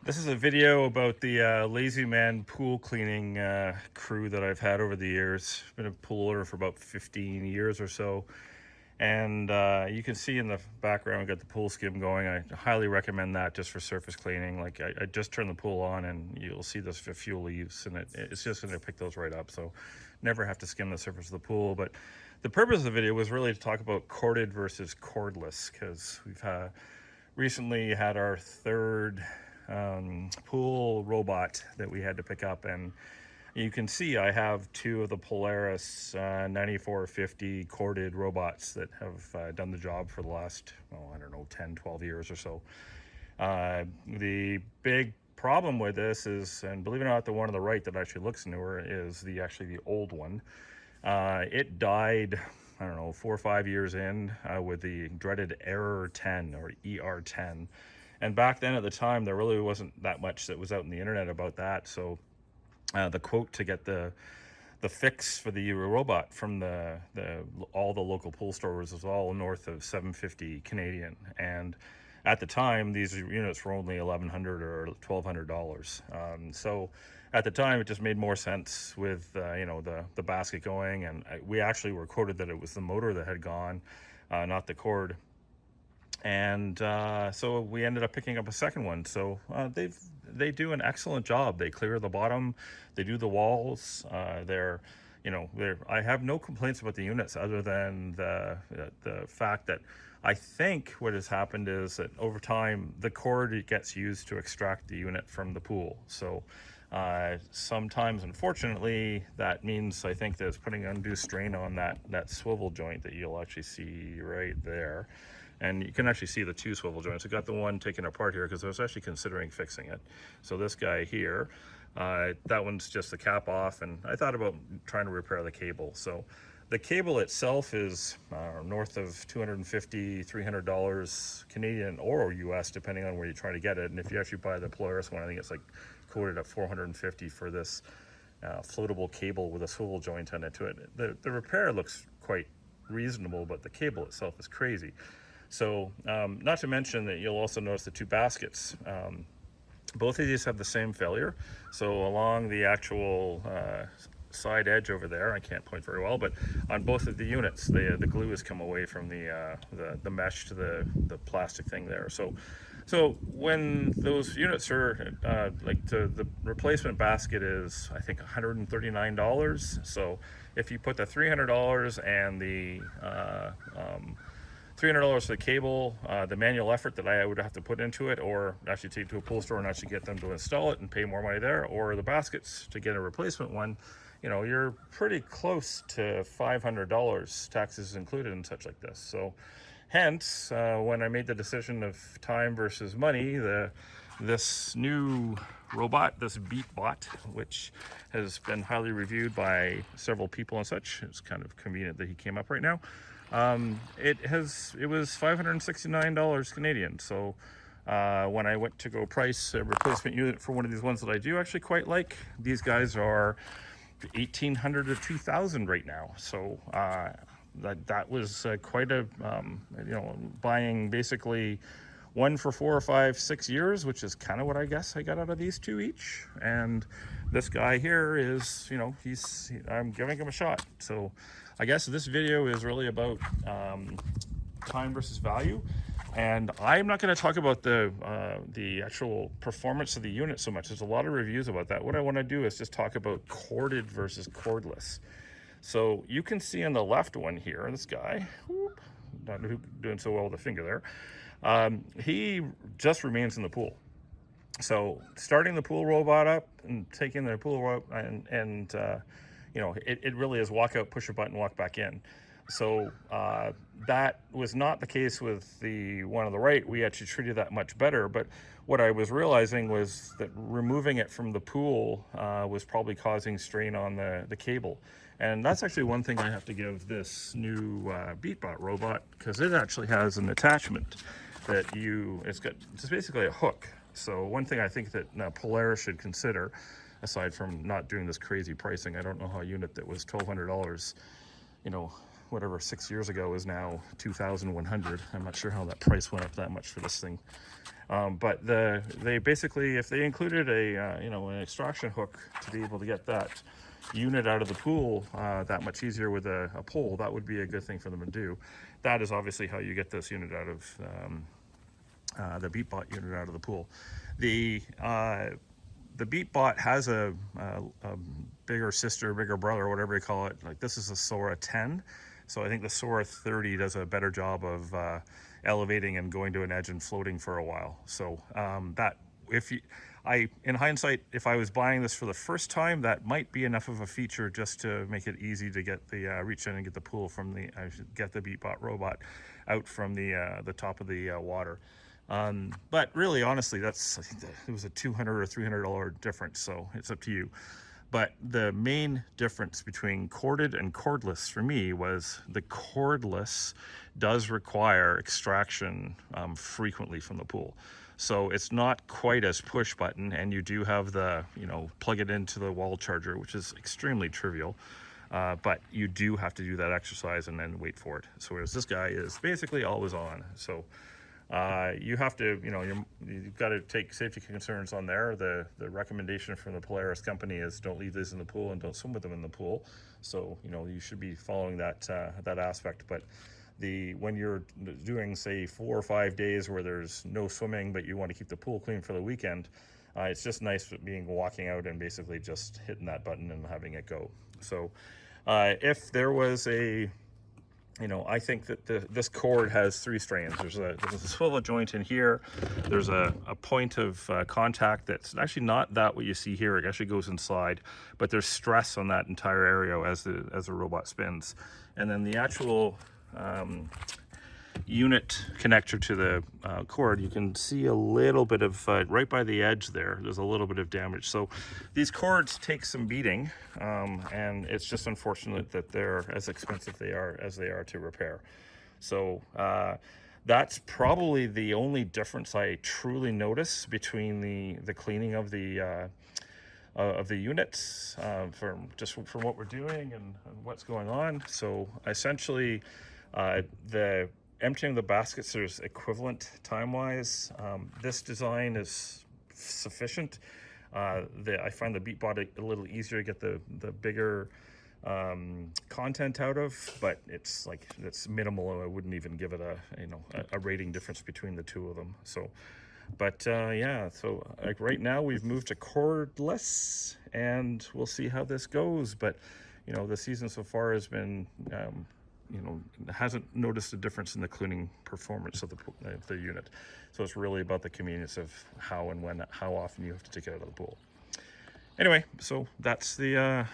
This is a video about the lazy man pool cleaning crew that I've had over the years. Been a pool owner for about 15 years or so. And you can see in the background, we got the pool skim going. I highly recommend that just for surface cleaning. Like I just turned the pool on and you'll see this a few leaves and it's just gonna pick those right up. So never have to skim the surface of the pool. But the purpose of the video was really to talk about corded versus cordless, because we've recently had our third pool robot that we had to pick up, and you can see I have two of the Polaris 9450 corded robots that have done the job for the last, I don't know, 10, 12 years or so. The big problem with this is, and believe it or not, the one on the right that actually looks newer is actually the old one. It died, I don't know, 4 or 5 years in with the dreaded ER10 or ER10. And back then at the time, there really wasn't that much that was out in the internet about that. So the quote to get the fix for the robot from all the local pool stores was all north of $750 Canadian. And at the time, these units were only $1,100 or $1,200. So at the time, it just made more sense with the basket going, and we actually were quoted that it was the motor that had gone, not the cord. And so we ended up picking up a second one. So they do an excellent job. They clear the bottom, they do the walls. I have no complaints about the units other than the fact that I think what has happened is that over time the cord gets used to extract the unit from the pool. So sometimes, unfortunately, that means I think that it's putting undue strain on that swivel joint that you'll actually see right there. And you can actually see the two swivel joints. I got the one taken apart here because I was actually considering fixing it. So this guy here, that one's just the cap off, and I thought about trying to repair the cable. So the cable itself is north of $250, $300 Canadian or US, depending on where you're trying to get it. And if you actually buy the Polaris one, I think it's like quoted at $450 for this floatable cable with a swivel joint on it to it. The repair looks quite reasonable, but the cable itself is crazy. So not to mention that you'll also notice the two baskets. Both of these have the same failure. So along the actual side edge over there, I can't point very well, but on both of the units, the glue has come away from the mesh to the plastic thing there. So when those units are the replacement basket is, I think, $139. So if you put the $300 and the $300 for the cable, the manual effort that I would have to put into it, or actually take it to a pool store and actually get them to install it and pay more money there, or the baskets to get a replacement one, you're pretty close to $500, taxes included and such like this. So hence, when I made the decision of time versus money, this new robot, this BeatBot, which has been highly reviewed by several people and such, it's kind of convenient that he came up right now. It was $569 Canadian. So when I went to go price a replacement unit for one of these ones that I do actually quite like, these guys are $1,800 to $2,000 right now. So that was quite a buying basically one for 4 or 5, 6 years, which is kind of what I guess I got out of these two each. And this guy here is, I'm giving him a shot. So I guess this video is really about time versus value. And I'm not going to talk about the actual performance of the unit so much. There's a lot of reviews about that. What I want to do is just talk about corded versus cordless. So you can see on the left one here, this guy, not doing so well with the finger there, he just remains in the pool. So starting the pool robot up and taking the pool robot and it really is walk out, push a button, walk back in. So that was not the case with the one on the right. We actually treated that much better. But what I was realizing was that removing it from the pool was probably causing strain on the cable. And that's actually one thing I have to give this new BeatBot robot, because it actually has an attachment that it's just basically a hook. So one thing I think that Polaris should consider, aside from not doing this crazy pricing, I don't know how a unit that was $1,200, whatever 6 years ago is now 2,100. I'm not sure how that price went up that much for this thing. But they basically, if they included a an extraction hook to be able to get that unit out of the pool that much easier with a pole, that would be a good thing for them to do. That is obviously how you get this unit out of the BeatBot unit out of the pool. The BeatBot has a bigger sister, bigger brother, whatever you call it. Like, this is a Sora 10, so I think the Sora 30 does a better job of elevating and going to an edge and floating for a while. So that, in hindsight, if I was buying this for the first time, that might be enough of a feature just to make it easy to get the reach in and get the pool from get the BeatBot robot out from the top of the water. But really, honestly, I think it was a $200 or $300 difference, so it's up to you. But the main difference between corded and cordless for me was the cordless does require extraction frequently from the pool. So it's not quite as push button, and you do have the, plug it into the wall charger, which is extremely trivial. But you do have to do that exercise and then wait for it. So whereas this guy is basically always on. So you have to, you've got to take safety concerns on there. The recommendation from the Polaris company is don't leave these in the pool and don't swim with them in the pool. So, you should be following that aspect. But when you're doing, say, 4 or 5 days where there's no swimming, but you want to keep the pool clean for the weekend, it's just nice walking out and basically just hitting that button and having it go. So if there was I think that this cord has 3 strands. There's a swivel joint in here. There's a point of contact that's actually not what you see here. It actually goes inside, but there's stress on that entire area as the robot spins. And then the actual unit connector to the cord, you can see a little bit of right by the edge there's a little bit of damage. So these cords take some beating, and it's just unfortunate that they're as expensive as they are to repair. So that's probably the only difference I truly notice between the cleaning of the units from what we're doing and what's going on. So essentially, the emptying the baskets is equivalent time-wise. This design is sufficient. I find the BeatBot a little easier to get the bigger content out of, but it's minimal. I wouldn't even give it a rating difference between the two of them. So, but yeah. So right now we've moved to cordless, and we'll see how this goes. But the season so far has been hasn't noticed a difference in the cleaning performance of the unit. So it's really about the convenience of how and when, how often you have to take it out of the pool. Anyway, so that's the